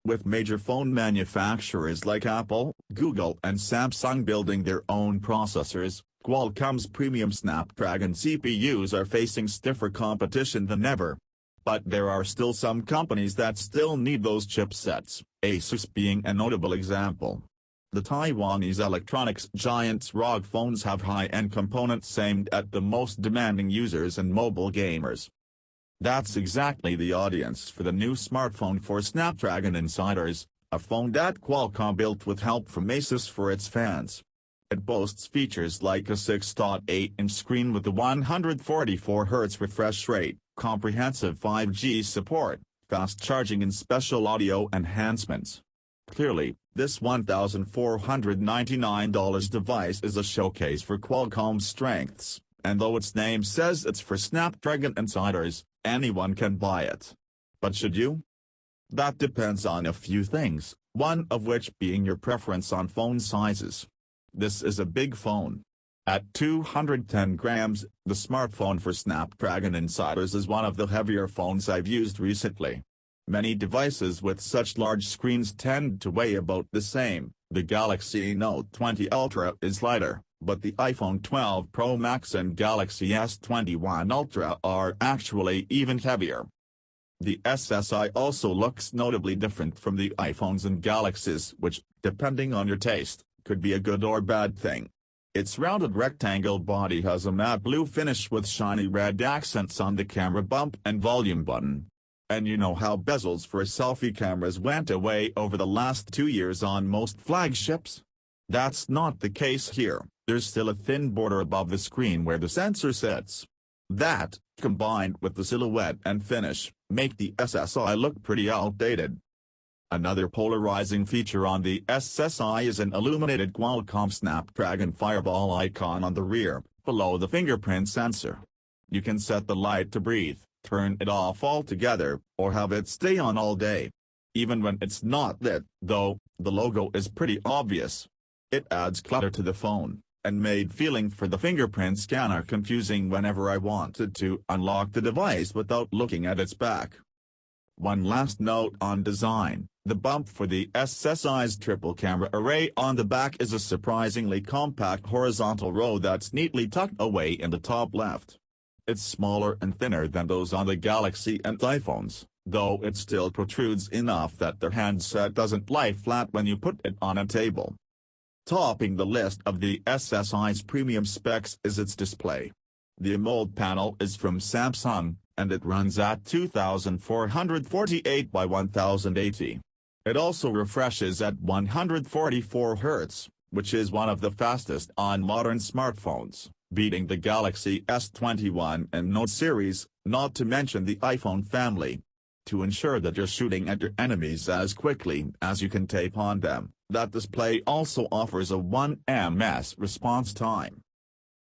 with major phone manufacturers like Apple, Google and Samsung building their own processors. Qualcomm's premium Snapdragon CPUs are facing stiffer competition than ever. But there are still some companies that still need those chipsets, Asus being a notable example. The Taiwanese electronics giant's ROG phones have high-end components aimed at the most demanding users and mobile gamers. That's exactly the audience for the new smartphone for Snapdragon Insiders, a phone that Qualcomm built with help from Asus for its fans. It boasts features like a 6.8-inch screen with a 144Hz refresh rate, comprehensive 5G support, fast charging and special audio enhancements. Clearly, this $1,499 device is a showcase for Qualcomm's strengths, and though its name says it's for Snapdragon Insiders, anyone can buy it. But should you? That depends on a few things, one of which being your preference on phone sizes. This is a big phone. At 210 grams, the smartphone for Snapdragon Insiders is one of the heavier phones I've used recently. Many devices with such large screens tend to weigh about the same. The Galaxy Note 20 Ultra is lighter, but the iPhone 12 Pro Max and Galaxy S21 Ultra are actually even heavier. The SSI also looks notably different from the iPhones and Galaxies, which, depending on your taste, could be a good or bad thing. Its rounded rectangle body has a matte blue finish with shiny red accents on the camera bump and volume button. And you know how bezels for selfie cameras went away over the last 2 years on most flagships? That's not the case here. There's still a thin border above the screen where the sensor sits. That, combined with the silhouette and finish, make the SSI look pretty outdated. Another polarizing feature on the SSI is an illuminated Qualcomm Snapdragon Fireball icon on the rear, below the fingerprint sensor. You can set the light to breathe, turn it off altogether, or have it stay on all day. Even when it's not lit, though, the logo is pretty obvious. It adds clutter to the phone, and made feeling for the fingerprint scanner confusing whenever I wanted to unlock the device without looking at its back. One last note on design, the bump for the SSI's triple camera array on the back is a surprisingly compact horizontal row that's neatly tucked away in the top left. It's smaller and thinner than those on the Galaxy and iPhones, though it still protrudes enough that the handset doesn't lie flat when you put it on a table. Topping the list of the SSI's premium specs is its display. The AMOLED panel is from Samsung, and it runs at 2448 by 1080. It also refreshes at 144 Hz, which is one of the fastest on modern smartphones, beating the Galaxy S21 and Note series, not to mention the iPhone family. To ensure that you're shooting at your enemies as quickly as you can tape on them, that display also offers a 1 ms response time.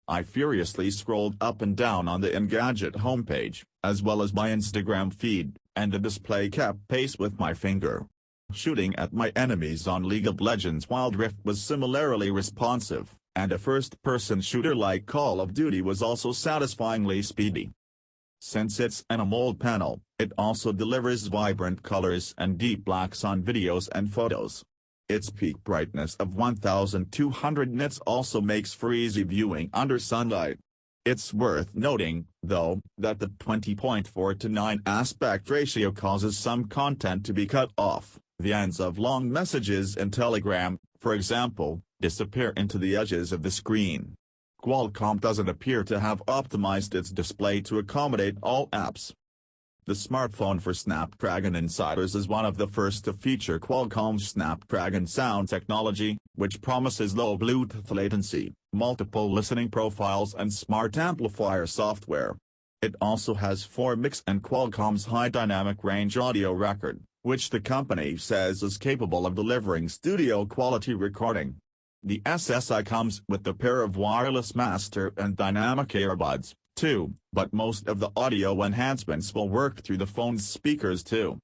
I furiously scrolled up and down on the Engadget homepage, as well as my Instagram feed, and the display kept pace with my finger. Shooting at my enemies on League of Legends Wild Rift was similarly responsive, and a first-person shooter like Call of Duty was also satisfyingly speedy. Since it's an AMOLED panel, it also delivers vibrant colors and deep blacks on videos and photos. Its peak brightness of 1200 nits also makes for easy viewing under sunlight. It's worth noting, though, that the 20.4:9 aspect ratio causes some content to be cut off. The ends of long messages in Telegram, for example, disappear into the edges of the screen. Qualcomm doesn't appear to have optimized its display to accommodate all apps. The smartphone for Snapdragon Insiders is one of the first to feature Qualcomm's Snapdragon Sound technology, which promises low Bluetooth latency, multiple listening profiles and smart amplifier software. It also has 4 mix and Qualcomm's high dynamic range audio record, which the company says is capable of delivering studio-quality recording. The SSI comes with a pair of wireless master and dynamic earbuds, too, but most of the audio enhancements will work through the phone's speakers too.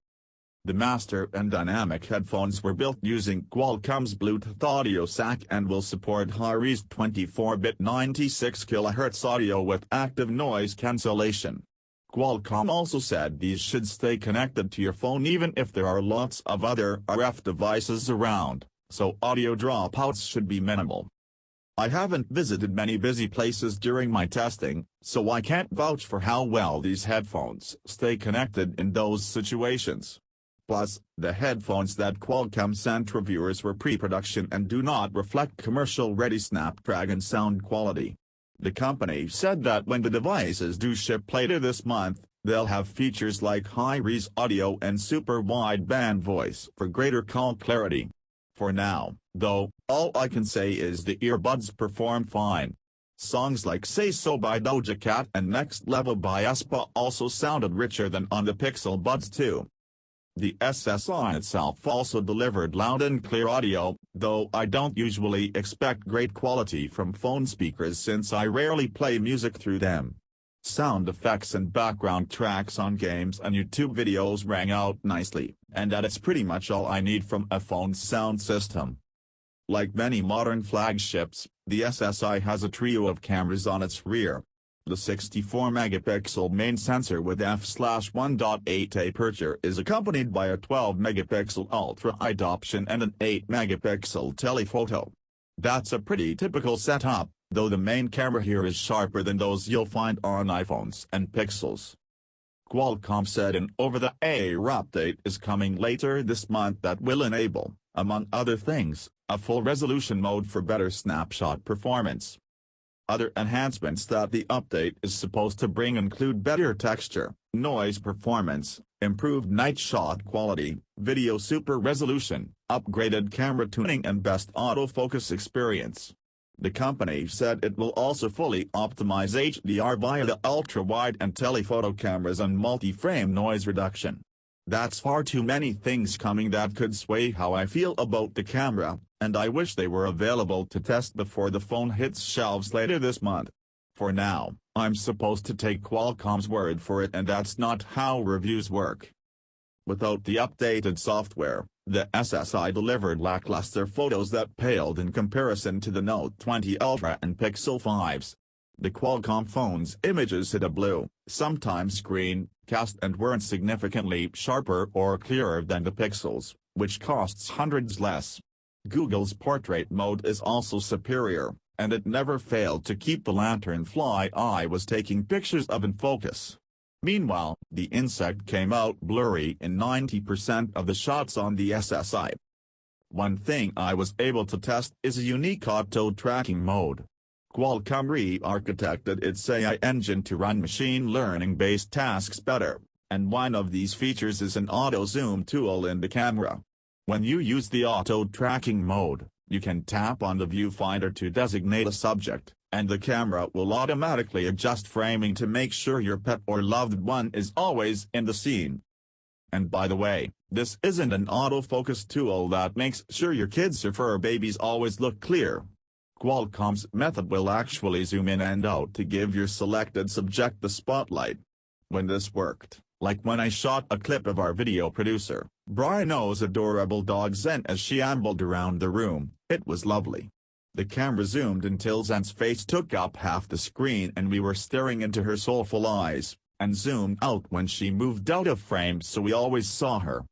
The master and dynamic headphones were built using Qualcomm's Bluetooth audio SAC and will support high-res 24-bit 96 kHz audio with active noise cancellation. Qualcomm also said these should stay connected to your phone even if there are lots of other RF devices around, so audio dropouts should be minimal. I haven't visited many busy places during my testing, so I can't vouch for how well these headphones stay connected in those situations. Plus, the headphones that Qualcomm sent reviewers were pre-production and do not reflect commercial-ready Snapdragon sound quality. The company said that when the devices do ship later this month, they'll have features like high-res audio and super wideband voice for greater call clarity. For now, though, all I can say is the earbuds perform fine. Songs like Say So by Doja Cat and Next Level by aespa also sounded richer than on the Pixel Buds 2. The SSI itself also delivered loud and clear audio, though I don't usually expect great quality from phone speakers since I rarely play music through them. Sound effects and background tracks on games and YouTube videos rang out nicely, and that is pretty much all I need from a phone's sound system. Like many modern flagships, the SSI has a trio of cameras on its rear. The 64-megapixel main sensor with f/1.8 aperture is accompanied by a 12-megapixel ultra-wide option and an 8-megapixel telephoto. That's a pretty typical setup, though the main camera here is sharper than those you'll find on iPhones and Pixels. Qualcomm said an over-the-air update is coming later this month that will enable, among other things, a full-resolution mode for better snapshot performance. Other enhancements that the update is supposed to bring include better texture, noise performance, improved night shot quality, video super resolution, upgraded camera tuning and best autofocus experience. The company said it will also fully optimize HDR via the ultra-wide and telephoto cameras and multi-frame noise reduction. That's far too many things coming that could sway how I feel about the camera, and I wish they were available to test before the phone hits shelves later this month. For now, I'm supposed to take Qualcomm's word for it, and that's not how reviews work. Without the updated software, the SSI delivered lackluster photos that paled in comparison to the Note 20 Ultra and Pixel 5s. The Qualcomm phone's images hit a blue, sometimes green, cast and weren't significantly sharper or clearer than the Pixels, which costs hundreds less. Google's portrait mode is also superior, and it never failed to keep the lanternfly I was taking pictures of in focus. Meanwhile, the insect came out blurry in 90% of the shots on the SSI. One thing I was able to test is a unique auto-tracking mode. Qualcomm re-architected its AI engine to run machine learning-based tasks better, and one of these features is an auto-zoom tool in the camera. When you use the auto-tracking mode, you can tap on the viewfinder to designate a subject, and the camera will automatically adjust framing to make sure your pet or loved one is always in the scene. And by the way, this isn't an autofocus tool that makes sure your kids or fur babies always look clear. Qualcomm's method will actually zoom in and out to give your selected subject the spotlight. When this worked, like when I shot a clip of our video producer, Bruno's adorable dog Zen as she ambled around the room, it was lovely. The camera zoomed until Zen's face took up half the screen and we were staring into her soulful eyes, and zoomed out when she moved out of frame so we always saw her.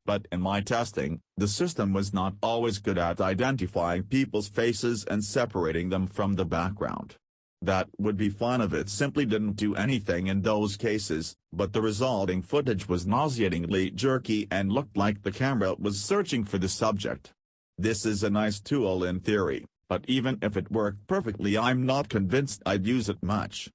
But in my testing, the system was not always good at identifying people's faces and separating them from the background. That would be fine if it simply didn't do anything in those cases, but the resulting footage was nauseatingly jerky and looked like the camera was searching for the subject. This is a nice tool in theory, but even if it worked perfectly I'm not convinced I'd use it much.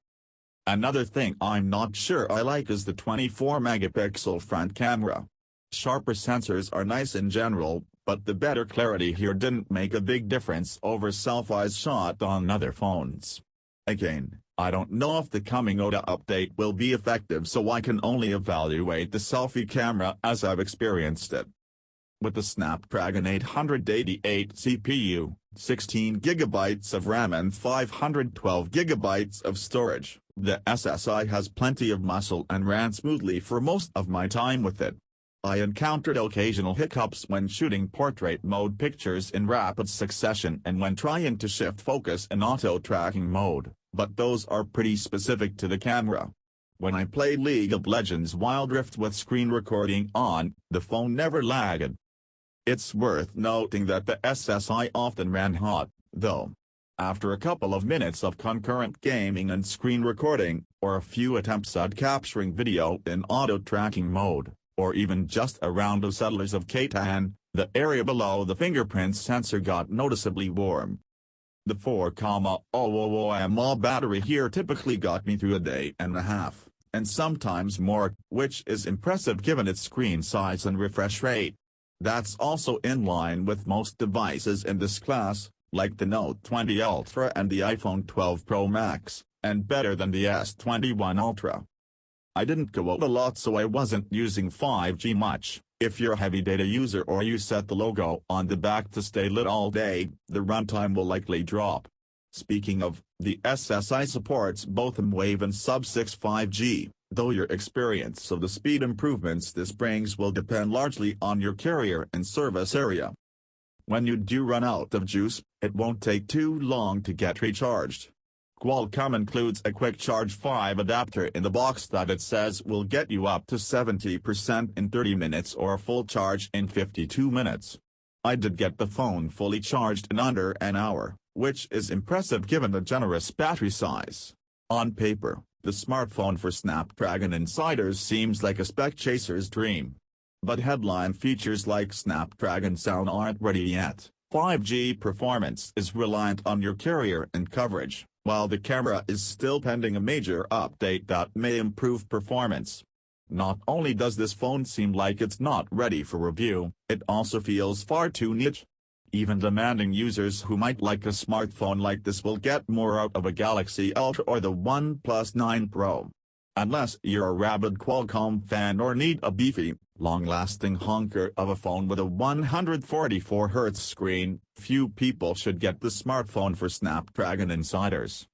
Another thing I'm not sure I like is the 24-megapixel front camera. Sharper sensors are nice in general, but the better clarity here didn't make a big difference over selfies shot on other phones. Again, I don't know if the coming OTA update will be effective, so I can only evaluate the selfie camera as I've experienced it. With the Snapdragon 888 CPU, 16 GB of RAM and 512 GB of storage, the SSI has plenty of muscle and ran smoothly for most of my time with it. I encountered occasional hiccups when shooting portrait mode pictures in rapid succession and when trying to shift focus in auto-tracking mode, but those are pretty specific to the camera. When I played League of Legends Wild Rift with screen recording on, the phone never lagged. It's worth noting that the SSI often ran hot, though. After a couple of minutes of concurrent gaming and screen recording, or a few attempts at capturing video in auto-tracking mode, or even just a round of Settlers of Catan, the area below the fingerprint sensor got noticeably warm. The 4,000 mAh battery here typically got me through a day and a half, and sometimes more, which is impressive given its screen size and refresh rate. That's also in line with most devices in this class, like the Note 20 Ultra and the iPhone 12 Pro Max, and better than the S21 Ultra. I didn't go out a lot, so I wasn't using 5G much. If you're a heavy data user or you set the logo on the back to stay lit all day, the runtime will likely drop. Speaking of, the SSI supports both mWave and Sub-6 5G, though your experience of the speed improvements this brings will depend largely on your carrier and service area. When you do run out of juice, it won't take too long to get recharged. Qualcomm includes a Quick Charge 5 adapter in the box that it says will get you up to 70% in 30 minutes or a full charge in 52 minutes. I did get the phone fully charged in under an hour, which is impressive given the generous battery size. On paper, the smartphone for Snapdragon Insiders seems like a spec chaser's dream. But headline features like Snapdragon sound aren't ready yet. 5G performance is reliant on your carrier and coverage, while the camera is still pending a major update that may improve performance. Not only does this phone seem like it's not ready for review, it also feels far too niche. Even demanding users who might like a smartphone like this will get more out of a Galaxy Ultra or the OnePlus 9 Pro. Unless you're a rabid Qualcomm fan or need a beefy, long-lasting honker of a phone with a 144Hz screen, few people should get the smartphone for Snapdragon Insiders.